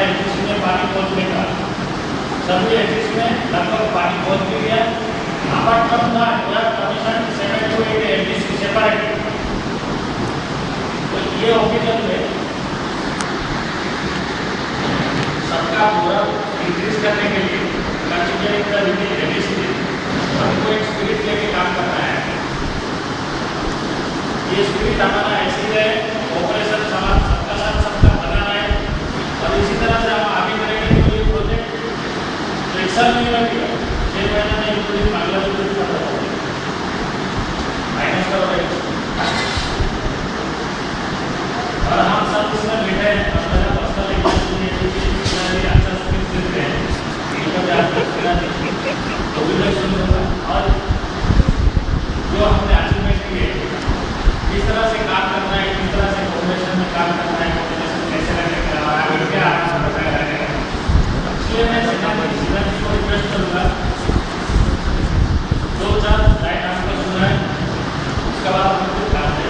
LTC में पानी पहुँचने का, सभी एलटीसी में लगभग पानी पहुँच भी गया। Apart from the commission 7 to 8 LTC separate. तो ये ऑक्सीजन में सबका पूरा इंक्रीज करने के लिए कंसिडरिंग द लिमिटेड एलटीसी हमको एक स्पिरिट लेके काम करना है। ये स्पिरिट हमारा ऐसी है, ऑपरेशन सबका साथ सबका बनाना है और इसी तरह से हम आगे बढ़ेंगे। तो ये प्रोजेक्ट एक साल नहीं लगेगा, 6 महीने में इंक्लूडिंग बांग्लादेश में खत्म हो जाएगा। माइनस का हो और हम सब इसमें बैठे हैं, अपना पर्सनल एजुकेशन अच्छा स्किल देते हैं, इनका भी आप तो भी सुन होगा। और जो हमने अचीवमेंट किए, किस तरह से काम करना है, किस तरह से कोऑर्डिनेशन में काम करना है, कोऑर्डिनेशन कैसे करने का आगे क्या आपको बताया जाएगा। इसलिए मैं सीधा को रिक्वेस्ट करूँगा 2-4 लाइन आपको सुना है, उसके बाद हम कुछ काम करें।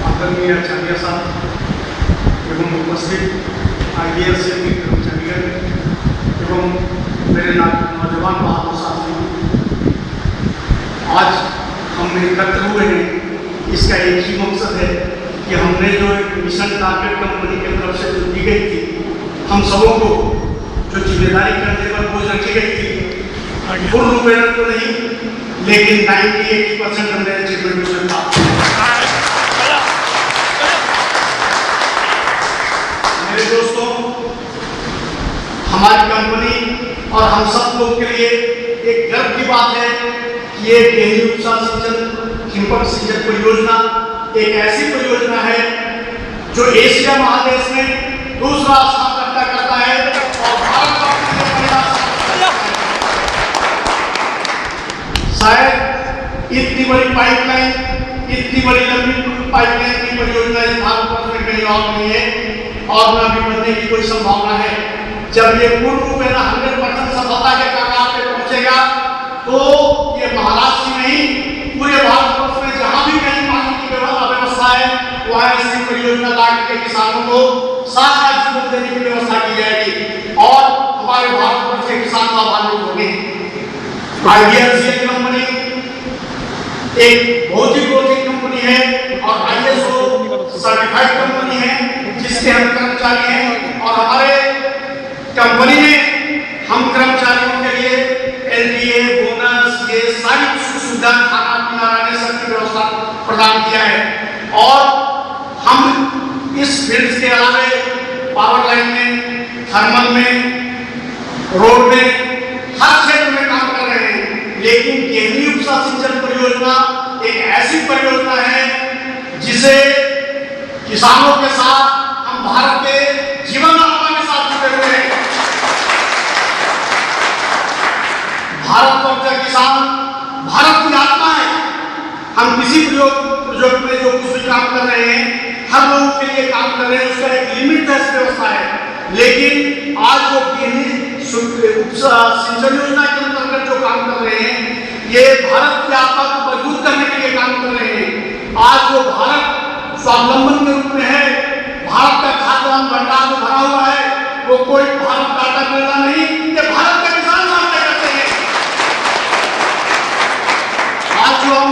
आदरणीय आचार्य साहब एवं उपस्थित IAS के कर्मचारीगण एवं मेरे नौजवान बहादुर साथी, आज हम एकत्र हुए हैं। इसका एक ही मकसद है कि हमने जो एक मिशन टारगेट कंपनी की तरफ से जो दी गई थी, हम सबों को जो जिम्मेदारी करने पर बोझ रखी गई थी, पूर्ण रूप में तो नहीं लेकिन 98% हमने अचीवमेंट कर पाया। मेरे दोस्तों, हमारी कंपनी और हम सब लोग के लिए एक गर्व की बात है कि ये गहरी उपसा सिंचन खिंपक सिंचन परियोजना एक ऐसी परियोजना है जो एशिया महादेश में दूसरा स्थान करता है और भारत का शायद इतनी बड़ी पाइपलाइन, इतनी बड़ी लंबी पाइपलाइन की परियोजना इस भारतवर्ष में कहीं और नहीं है और न भी बनने की कोई संभावना है। जब ये पूर्ण रूप में 100% सफलता के कगार पे पहुंचेगा तो ये महाराष्ट्र नहीं, पूरे भारतवर्ष में जहां भी कहीं पानी की व्यवस्था है वहां ऐसी परियोजना ला के किसानों को साथ जीवन देने की व्यवस्था की जाएगी और हमारे भारतवर्ष के किसान लाभान्वित होंगे। IAS कंपनी एक बहुत ही प्रोजेक्ट कंपनी है और ISO सर्टिफाइड कंपनी है जिसके हम कर्मचारी हैं और हमारे कंपनी ने हम कर्मचारियों के लिए LTA बोनस ये सारी सुविधा, खाना पीना, रहने सब की व्यवस्था प्रदान किया है और हम इस फील्ड के अलावा पावर लाइन में, थर्मल में, रोड में, हर क्षेत्र में काम कर रहे हैं। लेकिन गहरी उपसा सिंचन परियोजना एक ऐसी परियोजना है जिसे किसानों के साथ हम भारत के जीवन आत्मा के साथ जुड़े हुए हैं। भारत का किसान भारत की आत्मा है। हम किसी प्रोजेक्ट में जो कुछ भी काम कर रहे हैं, हर लोगों के लिए काम कर रहे हैं, उसका एक लिमिट व्यवस्था है। लेकिन आज जो गहरी उपसा सिंचन योजना के अंतर्गत जो काम कर रहे हैं, ये भारत की आत्मा को मजबूत करने के लिए काम कर रहे हैं। आज जो भारत स्वावलंबन के रूप में है, भारत का खाद्यान्न भंडार जो भरा हुआ है, वो कोई भारत डाटा मिलना नहीं, ये भारत का किसान सामने करते हैं। आज जो हम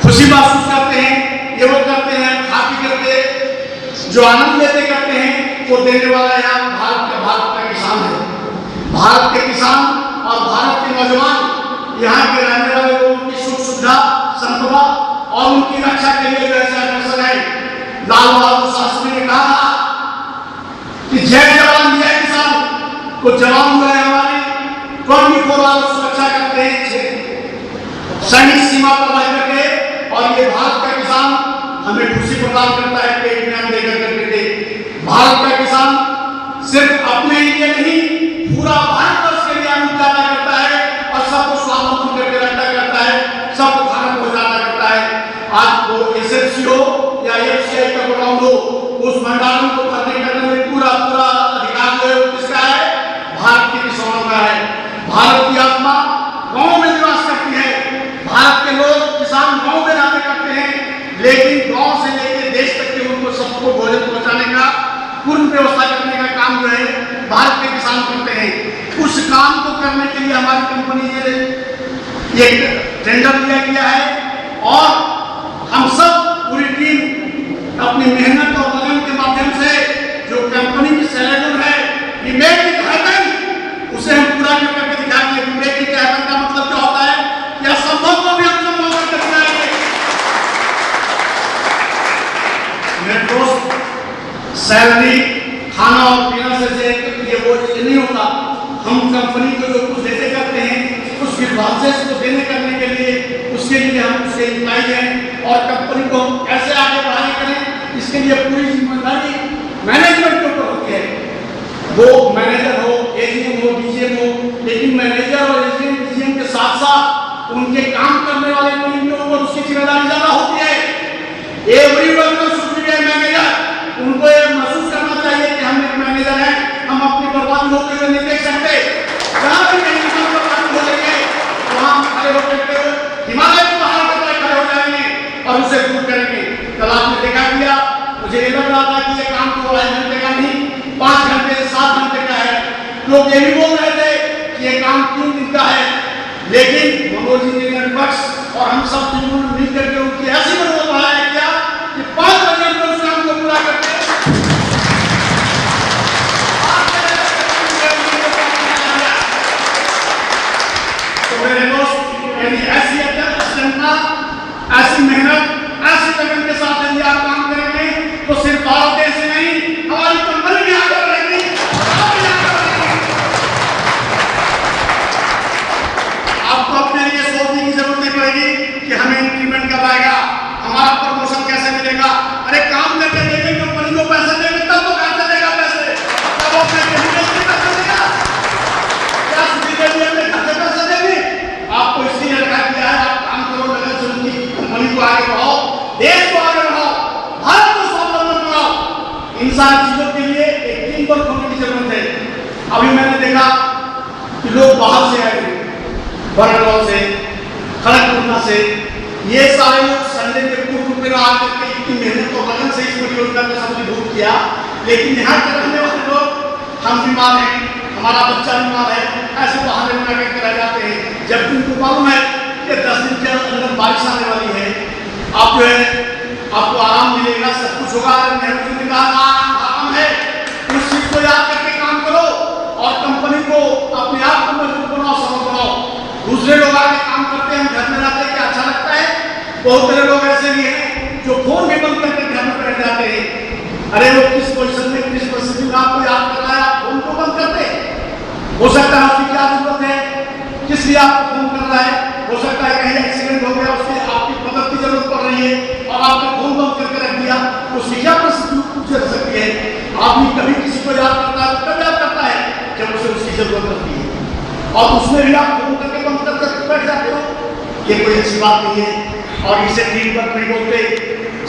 खुशी महसूस करते हैं, ये वो करते हैं खा पी करके जो आनंद लेते करते हैं, वो देने वाला यहाँ भारत का किसान है। भारत के किसान और भारत के नौजवान यहाँ के रहने वाले लोगों की सुख सुविधा, संपदा और उनकी रक्षा के लिए वैसे अग्रसर है। लाल बहादुर शास्त्री ने कहा कि जय जवान जय किसान, तो जवान जो है हमारी 24 आवर्स सुरक्षा करते हैं सैनिक सीमा पर रह करके, और ये भारत का किसान हमें खुशी प्रदान करता है पेट में हम लेकर करके। भारत सिर्फ अपने लिए नहीं, पूरा भारतवर्ष के लिए अन्न पैदा करता है और सबको स्वावलंबन करके रखता करता है, सबको खाना पहुंचाता करता है। आज वो एसएफसी हो या एफसीआई का गोडाउन हो, उस भंडारण को भरने करने में पूरा अधिकार जो है किसका है? भारत के किसानों का है। भारत की आत्मा गांव में निवास करती है। भारत के लोग किसान गांव में रहते करते हैं, लेकिन गांव से लेकर देश तक के उनको सबको भोजन पहुंचाने का, पूर्ण व्यवस्था करने का काम जो है भारत के किसान करते हैं। उस काम को करने के लिए हमारी कंपनी ने एक टेंडर लिया गया है और हम सब पूरी टीम अपनी मेहनत और लगन के माध्यम से जो कंपनी की स्लोगन है मेक इट हैपन, उसे हम पूरा करके दिखाएंगे। मेक इट हैपन का मतलब क्या होता है? कि असंभव को भी हम संभव करके दिखाएंगे। मेरे दोस्त, सैलरी, खाना और पीना से ये वो नहीं होता। हम कंपनी को जो कुछ देते करते हैं उस विभाग को देने करने के लिए, उसके लिए हम उसके इम्प्लाई हैं और कंपनी को हम कैसे आगे बढ़ाने करें, इसके लिए पूरी जिम्मेदारी मैनेजमेंट के ऊपर होती है। वो मैनेजर हो, एजीएम हो, डीजीएम हो, लेकिन मैनेजर और एजीएम डीजीएम के साथ साथ उनके काम करने वाले टीम के ऊपर उसकी जिम्मेदारी ज्यादा होती है। Every worker should be a manager. उनको ये महसूस करना चाहिए कि हम एक मैनेजर हैं, हम अपनी बर्बादी होते हुए नहीं देख सकते। जहाँ भी कहीं हम बर्बादी हो रही है वहाँ हम खड़े होकर हिमालय के पहाड़ पर खड़े हो जाएंगे और उसे दूर करेंगे। कल आपने देखा किया, मुझे ये लग रहा था कि ये काम तो 2.5 घंटे का नहीं, 5 घंटे से 7 घंटे का है। लोग ये भी बोल रहे थे कि ये काम 3 दिन का है, लेकिन मनोज इंजीनियर बख्श और हम सब मिल करके उनकी ऐसी मनोबल बढ़ाया क्या कि 5 बजे में उस काम को पूरा करके तो मेरे दोस्त, यदि ऐसी चेतना, ऐसी मेहनत, ऐसी लगन के साथ यदि आप काम करेंगे तो सिर्फ भारत देश में नहीं, हमारी कंपनी भी आगे बढ़ेगी। आपको अपने लिए सोचने की जरूरत नहीं पड़ेगी कि हमें इंक्रीमेंट कब आएगा, हमारा प्रमोशन कैसे मिलेगा। अरे काम करके देंगे, कंपनी को पैसे देंगे, तब तो कैसे देगा पैसे? तब अपने पैसे देगा क्या? सुधी के लिए अपने घर से पैसे देंगे? आपको इसलिए रखा गया है, आप काम करो, लगन से उनकी कंपनी को आगे बढ़ाओ, देश को आगे बढ़ाओ, भारत को स्वावलंबन बनाओ। इन सारी चीजों के लिए एक टीम वर्क होने की जरूरत है। अभी मैंने देखा कि लोग बाहर से आए, बरनौल से, खड़गपुर से, ये सारे लोग संडे के पूर्व में आकर के इतनी मेहनत और लगन से इस परियोजना को सफलीभूत किया। लेकिन यहाँ के रहने वाले लोग, हम बीमार हैं, हमारा बच्चा बीमार है, ऐसे बहाने बना करके रह जाते हैं, जबकि उनको मालूम है कि 10 दिन के अंदर बारिश आने वाली है। आप जो है आपको आराम मिलेगा, सब कुछ होगा। आराम है, उस चीज को याद करके काम करो और कंपनी को अपने आप को मजबूत बनाओ, सबल बनाओ। दूसरे लोग आके काम करते हैं, हम घर में रहते हैं, क्या अच्छा लगता है? बहुत सारे लोग ऐसे भी हैं जो फोन भी बंद करके घर में बैठ जाते हैं। अरे वो किस पोजीशन में, किस परिस्थिति में आपको याद कर रहा है, आप फोन को बंद करते हैं। हो सकता है उसकी क्या जरूरत है, किस लिए आपको फोन कर रहा है? हो सकता है कहीं एक्सीडेंट हो गया, उसके आपकी मदद की जरूरत पड़ रही है और आपने फोन बंद करके रख दिया, उसकी क्या परिस्थिति पूछ सकती है? आदमी कभी किसी को याद करता है, तब याद करता है जब उसे उसकी जरूरत होती है, और उसमें भी आप फोन करके बंद करके बैठ जाते हो। ये कोई अच्छी बात नहीं है और इसे टीम वर्क नहीं बोलते।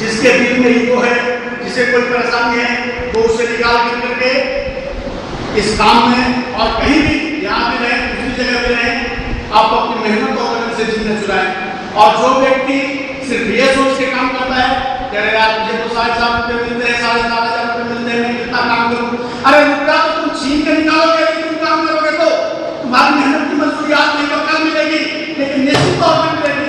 जिसके दिल में ईगो है, जिसे कोई परेशानी है, वो उसे निकाल करके इस काम में और कहीं भी, यहाँ भी रहे, दूसरी जगह भी रहे, आप अपनी मेहनत और लगन से जीना चुराएं। और जो व्यक्ति सिर्फ ये सोच के काम करता है कि अरे यार मुझे तो 7,500 रुपये मिलते हैं, 7,500 रुपये मिलते हैं, मैं कितना काम करूँ? अरे रुपया तो तुम छीन के निकालोगे, तुम काम करोगे तो तुम्हारी मेहनत की मजदूरी आज नहीं तो कल मिलेगी, लेकिन निश्चित तौर पर मिलेगी।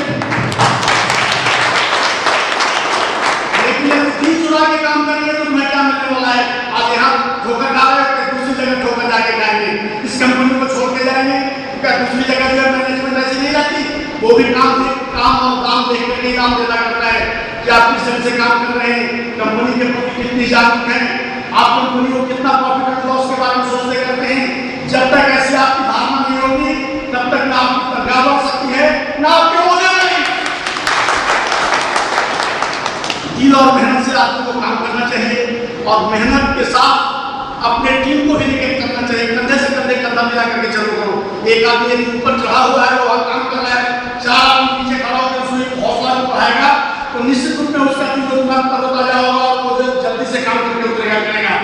लेकिन यदि चीज चुरा के काम करेंगे तो तुम्हें क्या मिलने वाला है? आज यहाँ ठोकर डाले, दूसरी जगह ठोकर जाके जाएंगे, इस कंपनी को छोड़ के जाएंगे, क्या दूसरी जगह जो मैनेजमेंट ऐसी नहीं रहती? वो भी काम और दाम देख करके काम देना करता है कि आप किस ढंग से काम कर रहे हैं, कंपनी के प्रति कितनी जागरूक हैं, आप कंपनी को कितना प्रॉफिट एंड लॉस के बारे में सोचते करते हैं। जब तक ऐसी आपकी धारणा नहीं होगी तब तक ना आपकी तनख्वाह बढ़ सकती है, ना आपके होने वाली। दिल और मेहनत से आदमी को काम करना चाहिए और मेहनत के साथ अपने टीम को भी लेकर करना चाहिए, कंधे से कंधे कंधा मिला करके चलो करो। एक आदमी यदि ऊपर चढ़ा हुआ है, वो वहाँ काम कर रहा है, 4 आदमी नीचे खड़ा होकर उसमें हौसला बढ़ाएगा तो निश्चित रूप में उसका तुरंत तरोताजा होगा और वो जल्दी से काम करके उतरेगा करेगा।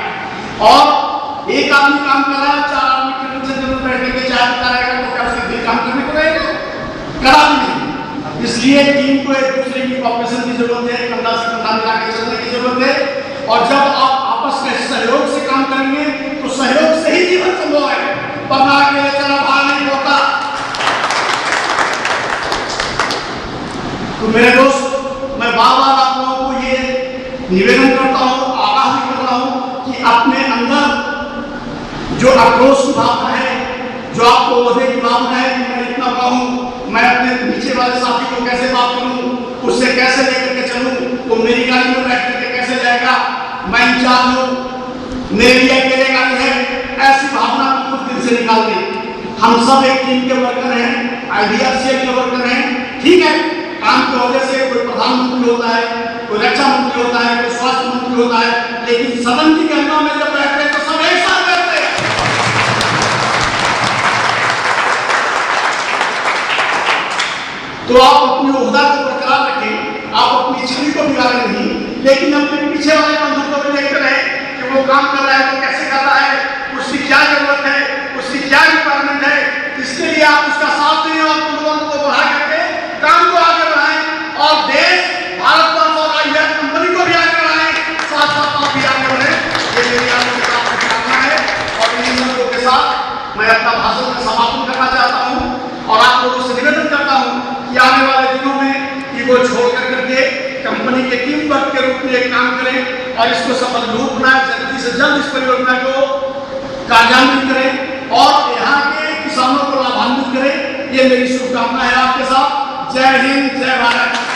और एक आदमी काम कर रहा है, 4 आदमी टेंशन बैठने के चाय पीता रहेगा तो क्या उसके दिन काम करने को रहेगा? करा भी नहीं। इसलिए टीम को एक दूसरे की कॉपरेशन की जरूरत है, कंधा से कंधा मिला के चलने की जरूरत है। और जब आप आपस में सहयोग से काम करेंगे तो सहयोग से ही जीवन संभव है, वरना अकेले चला भाग नहीं होता। तो मेरे दोस्त, मैं बार-बार आप लोगों को ये निवेदन करता हूँ, आगाह भी कर रहा हूँ कि अपने अंदर जो आक्रोश की भावना है, जो आपको वजह की भावना है कि मैं इतना बड़ा हूँ, मैं अपने नीचे वाले साथी को कैसे बात करूँ, उससे कैसे लेकर के चलूँ, तो मेरी गाड़ी में बैठ करके कैसे जाएगा, मैं इंचार्ज हूँ, मेरे लिए अकेले गाड़ी है, ऐसी भावना को दिल से निकाल दें। हम सब एक टीम के वर्कर हैं, IDRCL के वर्कर हैं। ठीक है, काम की वजह से कोई प्रधानमंत्री होता है, कोई रक्षा मंत्री होता है, कोई स्वास्थ्य मंत्री होता है, लेकिन सदन की गरिमा में जब बैठते हैं तो सब एक साथ बैठते हैं। तो आप अपनी ओहदा को बरकरार रखें, आप अपनी छवि को बिगाड़े नहीं, लेकिन अपने पीछे वाले बंधु को भी देखते रहे कि वो काम कर रहा है तो कैसे कर रहा है, उसकी क्या जरूरत है, उसकी क्या रिक्वायरमेंट है। इसके लिए आप उसका साथ दें और तुरंत को बढ़ा करके काम को आगे बढ़ाएं और देश, भारतवर्ष और IVF कंपनी को भी आगे बढ़ाएं, साथ साथ आप भी आगे बढ़ें। ये मेरी आपके साथ प्रार्थना है और इन शब्दों के साथ मैं अपना भाषण का समापन करना चाहता हूँ और आप लोगों से निवेदन करता हूँ कि आने वाले दिनों में वो छोड़ करके कंपनी के टीम वर्क के रूप में काम करें और इसको सफल रूप बनाएं, जल्दी से जल्द इस परियोजना को कार्यान्वित करें और यहाँ के किसानों को लाभान्वित करें। ये मेरी शुभकामना है आपके साथ। जय हिंद, जय भारत।